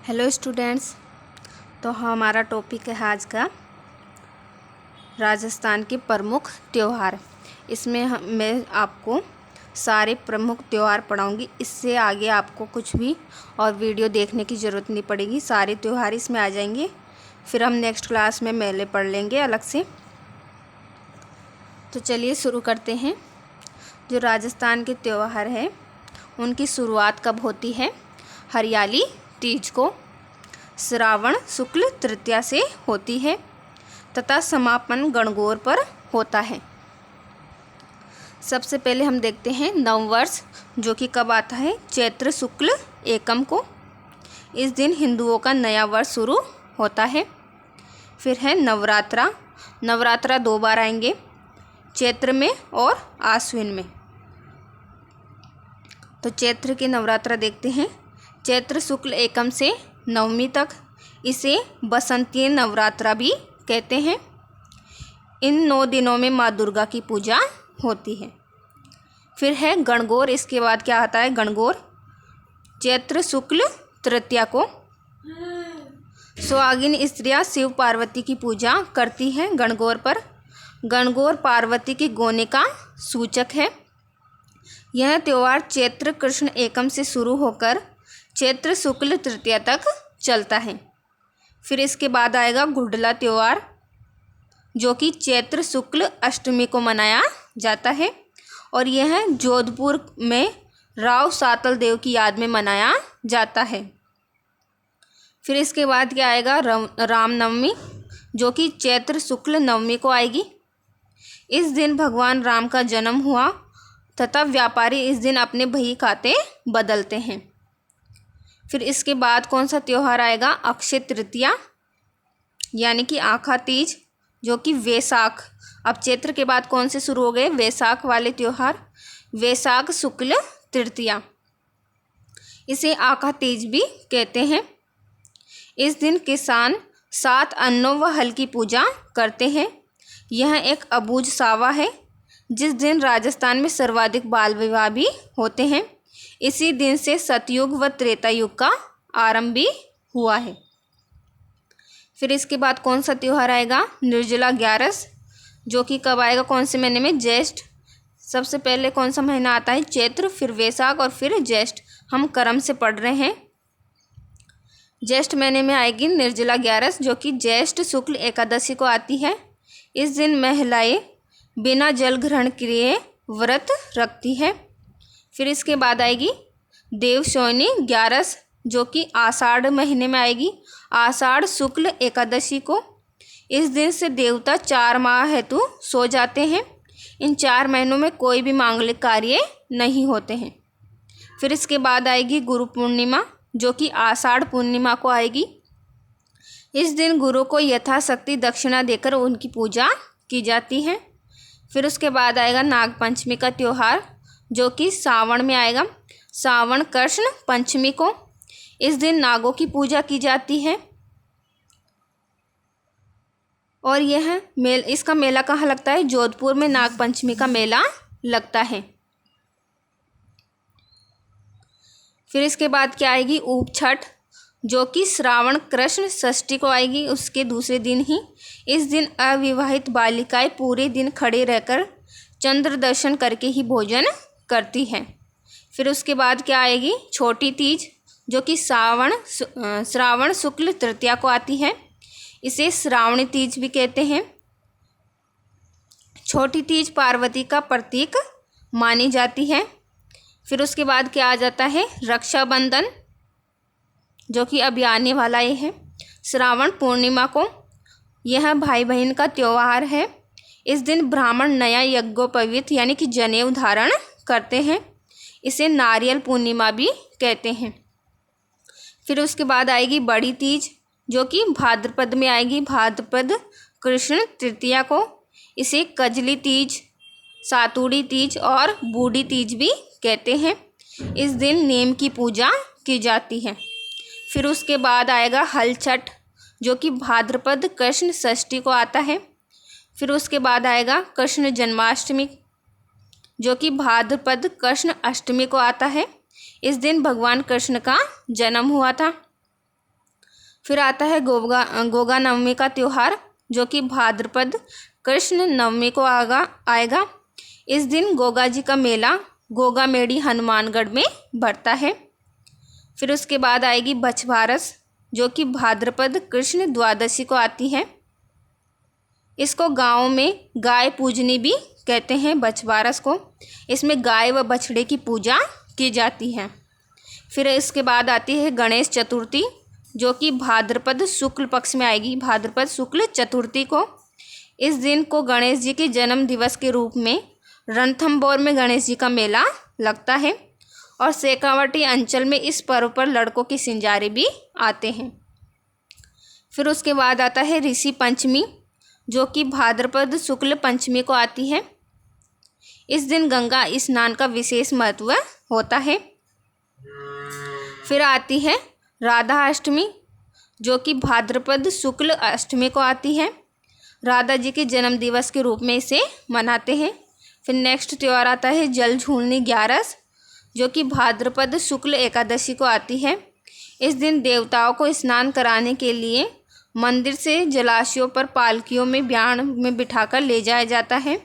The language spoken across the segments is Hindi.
Hello students. तो हमारा टॉपिक है आज का राजस्थान के प्रमुख त्यौहार। इसमें मैं आपको सारे प्रमुख त्यौहार पढ़ाऊंगी। इससे आगे आपको कुछ भी और वीडियो देखने की ज़रूरत नहीं पड़ेगी, सारे त्यौहार इसमें आ जाएंगे। फिर हम नेक्स्ट क्लास में मेले पढ़ लेंगे अलग से। तो चलिए शुरू करते हैं। जो राजस्थान के त्यौहार हैं उनकी शुरुआत कब होती है? हरियाली तीज को श्रावण शुक्ल तृतीया से होती है तथा समापन गणगौर पर होता है। सबसे पहले हम देखते हैं नववर्ष, जो कि कब आता है? चैत्र शुक्ल एकम को। इस दिन हिंदुओं का नया वर्ष शुरू होता है। फिर है नवरात्रा। नवरात्रा 2 बार आएंगे, चैत्र में और आश्विन में। तो चैत्र की नवरात्रा देखते हैं। चैत्र शुक्ल एकम से नवमी तक इसे बसंतीय नवरात्रा भी कहते हैं। इन 9 दिनों में माँ दुर्गा की पूजा होती है। फिर है गणगौर। इसके बाद क्या आता है? गणगौर चैत्र शुक्ल तृतीया को। सुहागिन स्त्रियां शिव पार्वती की पूजा करती हैं गणगौर पर। गणगौर पार्वती के गोने का सूचक है। यह त्यौहार चैत्र कृष्ण एकम से शुरू होकर चैत्र शुक्ल तृतीया तक चलता है। फिर इसके बाद आएगा गुडला त्यौहार, जो कि चैत्र शुक्ल अष्टमी को मनाया जाता है और यह जोधपुर में राव सातल देव की याद में मनाया जाता है। फिर इसके बाद क्या आएगा? रामनवमी, जो कि चैत्र शुक्ल नवमी को आएगी। इस दिन भगवान राम का जन्म हुआ तथा व्यापारी इस दिन अपने बही खाते बदलते हैं। फिर इसके बाद कौन सा त्यौहार आएगा? अक्षय तृतीया, यानी कि आखा तीज, जो कि वैशाख। अब चैत्र के बाद कौन से शुरू हो गए? वैशाख वाले त्यौहार। वैशाख शुक्ल तृतीया, इसे आखा तीज भी कहते हैं। इस दिन किसान 7 अन्नों व हल की पूजा करते हैं। यह एक अबूझ सावा है जिस दिन राजस्थान में सर्वाधिक बाल विवाह भी होते हैं। इसी दिन से सतयुग व त्रेता युग का आरंभ भी हुआ है। फिर इसके बाद कौन सा त्यौहार आएगा? निर्जला ग्यारस, जो कि कब आएगा? कौन से महीने में? ज्येष्ठ। सबसे पहले कौन सा महीना आता है? चैत्र, फिर वैशाख और फिर ज्येष्ठ। हम क्रम से पढ़ रहे हैं। ज्येष्ठ महीने में आएगी निर्जला ग्यारस, जो कि ज्येष्ठ शुक्ल एकादशी को आती है। इस दिन महिलाएं बिना जल ग्रहण किए व्रत रखती है। फिर इसके बाद आएगी देवशोनी ग्यारस, जो कि आषाढ़ महीने में आएगी, आषाढ़ शुक्ल एकादशी को। इस दिन से देवता 4 माह हेतु सो जाते हैं। इन 4 महीनों में कोई भी मांगलिक कार्य नहीं होते हैं। फिर इसके बाद आएगी गुरु पूर्णिमा, जो कि आषाढ़ पूर्णिमा को आएगी। इस दिन गुरु को यथाशक्ति दक्षिणा देकर उनकी पूजा की जाती है। फिर उसके बाद आएगा नाग पंचमी का त्यौहार, जो कि सावन में आएगा, सावन कृष्ण पंचमी को। इस दिन नागों की पूजा की जाती है और इसका मेला कहाँ लगता है? जोधपुर में नाग पंचमी का मेला लगता है। फिर इसके बाद क्या आएगी? ऊप छठ, जो कि श्रावण कृष्ण षष्ठी को आएगी, उसके दूसरे दिन ही। इस दिन अविवाहित बालिकाएं पूरे दिन खड़े रहकर चंद्र दर्शन करके ही भोजन करती हैं। फिर उसके बाद क्या आएगी? छोटी तीज, जो कि श्रावण शुक्ल तृतीया को आती है। इसे श्रावणी तीज भी कहते हैं। छोटी तीज पार्वती का प्रतीक मानी जाती है। फिर उसके बाद क्या आ जाता है? रक्षाबंधन, जो कि अभी आने वाला ये है, श्रावण पूर्णिमा को। यह भाई बहन का त्यौहार है। इस दिन ब्राह्मण नया यज्ञोपवीत यानी कि जनेऊ धारण करते हैं। इसे नारियल पूर्णिमा भी कहते हैं। फिर उसके बाद आएगी बड़ी तीज, जो कि भाद्रपद में आएगी, भाद्रपद कृष्ण तृतीया को। इसे कजली तीज, सातुड़ी तीज और बूढ़ी तीज भी कहते हैं। इस दिन नीम की पूजा की जाती है। फिर उसके बाद आएगा हल छठ, जो कि भाद्रपद कृष्ण षष्ठी को आता है। फिर उसके बाद आएगा कृष्ण जन्माष्टमी, जो कि भाद्रपद कृष्ण अष्टमी को आता है। इस दिन भगवान कृष्ण का जन्म हुआ था। फिर आता है गोगा नवमी का त्यौहार, जो कि भाद्रपद कृष्ण नवमी को आएगा। इस दिन गोगा जी का मेला गोगा मेड़ी हनुमानगढ़ में बढ़ता है। फिर उसके बाद आएगी बछबारस, जो कि भाद्रपद कृष्ण द्वादशी को आती है। इसको गाँव में गाय पूजनी भी कहते हैं बछबारस को। इसमें गाय व बछड़े की पूजा की जाती है। फिर इसके बाद आती है गणेश चतुर्थी, जो कि भाद्रपद शुक्ल पक्ष में आएगी, भाद्रपद शुक्ल चतुर्थी को। इस दिन को गणेश जी के जन्म दिवस के रूप में रणथंभौर में गणेश जी का मेला लगता है और शेखावाटी अंचल में इस पर्व पर लड़कों की सिंजारे भी आते हैं। फिर उसके बाद आता है ऋषि पंचमी, जो कि भाद्रपद शुक्ल पंचमी को आती है। इस दिन गंगा स्नान का विशेष महत्व होता है। फिर आती है राधा अष्टमी, जो कि भाद्रपद शुक्ल अष्टमी को आती है। राधा जी के जन्म दिवस के रूप में इसे मनाते हैं। फिर नेक्स्ट त्यौहार आता है जल झूलनी ग्यारस, जो कि भाद्रपद शुक्ल एकादशी को आती है। इस दिन देवताओं को स्नान कराने के लिए मंदिर से जलाशयों पर पालकियों में ब्याण में बिठाकर ले जाया जाता है।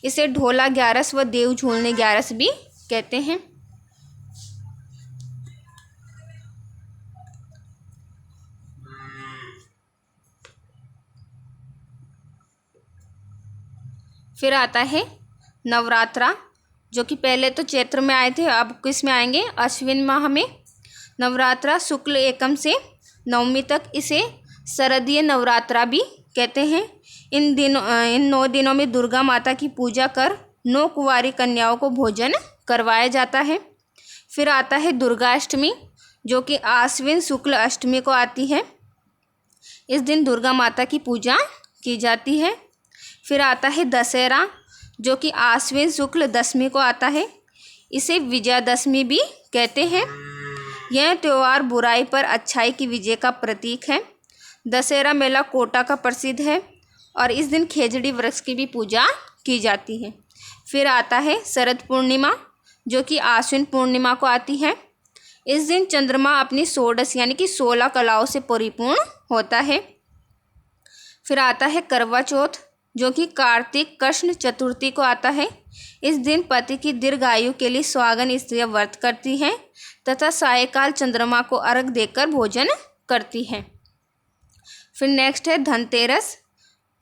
इसे ढोला ग्यारस व देव झूलने ग्यारस भी कहते हैं। फिर आता है नवरात्रा, जो कि पहले तो चैत्र में आए थे, अब किस में आएंगे, अश्विन माह में। नवरात्रा शुक्ल एकम से नवमी तक इसे शरदीय नवरात्रा भी कहते हैं। इन 9 दिनों में दुर्गा माता की पूजा कर 9 कुंवारी कन्याओं को भोजन करवाया जाता है। फिर आता है दुर्गा अष्टमी, जो कि आश्विन शुक्ल अष्टमी को आती है। इस दिन दुर्गा माता की पूजा की जाती है। फिर आता है दशहरा, जो कि आश्विन शुक्ल दशमी को आता है। इसे विजयादशमी भी कहते हैं। यह त्यौहार बुराई पर अच्छाई की विजय का प्रतीक है। दशहरा मेला कोटा का प्रसिद्ध है और इस दिन खेजड़ी वृक्ष की भी पूजा की जाती है। फिर आता है शरद पूर्णिमा, जो कि आश्विन पूर्णिमा को आती है। इस दिन चंद्रमा अपनी षोडश यानी कि 16 कलाओं से परिपूर्ण होता है। फिर आता है करवा चौथ, जो कि कार्तिक कृष्ण चतुर्थी को आता है। इस दिन पति की दीर्घायु के लिए सुहागन स्त्रियां व्रत करती हैं तथा सायंकाल चंद्रमा को अर्घ देकर भोजन करती हैं। फिर नेक्स्ट है धनतेरस,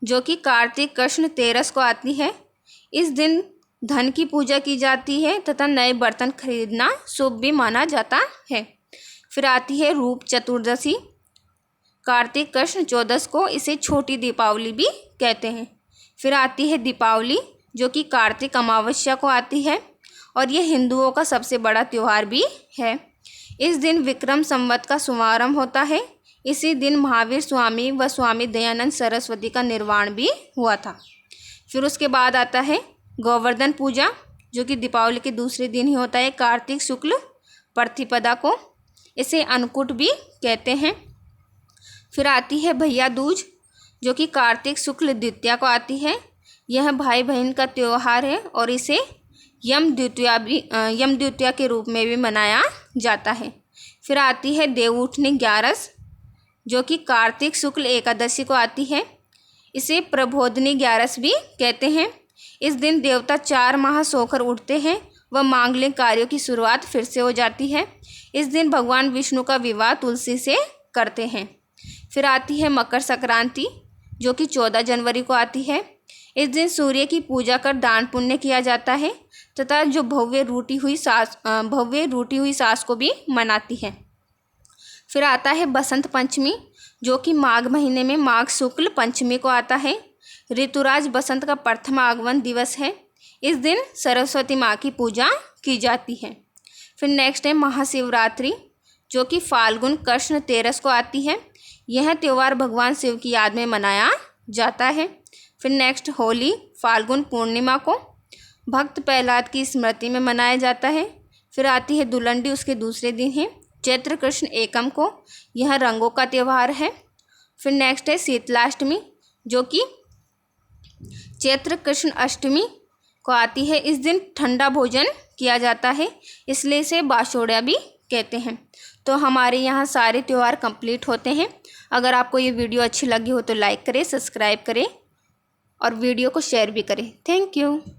जो कि कार्तिक कृष्ण तेरस को आती है। इस दिन धन की पूजा की जाती है तथा नए बर्तन खरीदना शुभ भी माना जाता है। फिर आती है रूप चतुर्दशी, कार्तिक कृष्ण चौदस को इसे छोटी दीपावली भी कहते हैं। फिर आती है दीपावली, जो कि कार्तिक अमावस्या को आती है और यह हिंदुओं का सबसे बड़ा त्यौहार भी है। इस दिन विक्रम संवत का शुभारंभ होता है। इसी दिन महावीर स्वामी व स्वामी दयानंद सरस्वती का निर्वाण भी हुआ था। फिर उसके बाद आता है गोवर्धन पूजा, जो कि दीपावली के दूसरे दिन ही होता है, कार्तिक शुक्ल प्रतिपदा को। इसे अन्नकूट भी कहते हैं। फिर आती है भैया दूज, जो कि कार्तिक शुक्ल द्वितीया को आती है। यह भाई बहन का त्यौहार है और इसे यम द्वितीया के रूप में भी मनाया जाता है। फिर आती है देवउठनी ग्यारस, जो कि कार्तिक शुक्ल एकादशी को आती है। इसे प्रबोधनी ग्यारस भी कहते हैं। इस दिन देवता 4 माह सोकर उठते हैं व मांगलिक कार्यों की शुरुआत फिर से हो जाती है। इस दिन भगवान विष्णु का विवाह तुलसी से करते हैं। फिर आती है मकर संक्रांति, जो कि 14 जनवरी को आती है। इस दिन सूर्य की पूजा कर दान पुण्य किया जाता है तथा जो भव्य रूठी हुई सास को भी मनाती है। फिर आता है बसंत पंचमी, जो कि माघ महीने में माघ शुक्ल पंचमी को आता है। ऋतुराज बसंत का प्रथम आगमन दिवस है। इस दिन सरस्वती माँ की पूजा की जाती है। फिर नेक्स्ट है महाशिवरात्रि, जो कि फाल्गुन कृष्ण तेरस को आती है। यह त्यौहार भगवान शिव की याद में मनाया जाता है। फिर नेक्स्ट होली फाल्गुन पूर्णिमा को भक्त प्रहलाद की स्मृति में मनाया जाता है। फिर आती है धुलंडी, उसके दूसरे दिन है चैत्र कृष्ण एकम को। यह रंगों का त्यौहार है। फिर नेक्स्ट है शीतलाष्टमी, जो कि चैत्र कृष्ण अष्टमी को आती है। इस दिन ठंडा भोजन किया जाता है, इसलिए इसे बाशोड़िया भी कहते हैं। तो हमारे यहाँ सारे त्यौहार कंप्लीट होते हैं। अगर आपको ये वीडियो अच्छी लगी हो तो लाइक करें, सब्सक्राइब करें और वीडियो को शेयर भी करें। Thank you.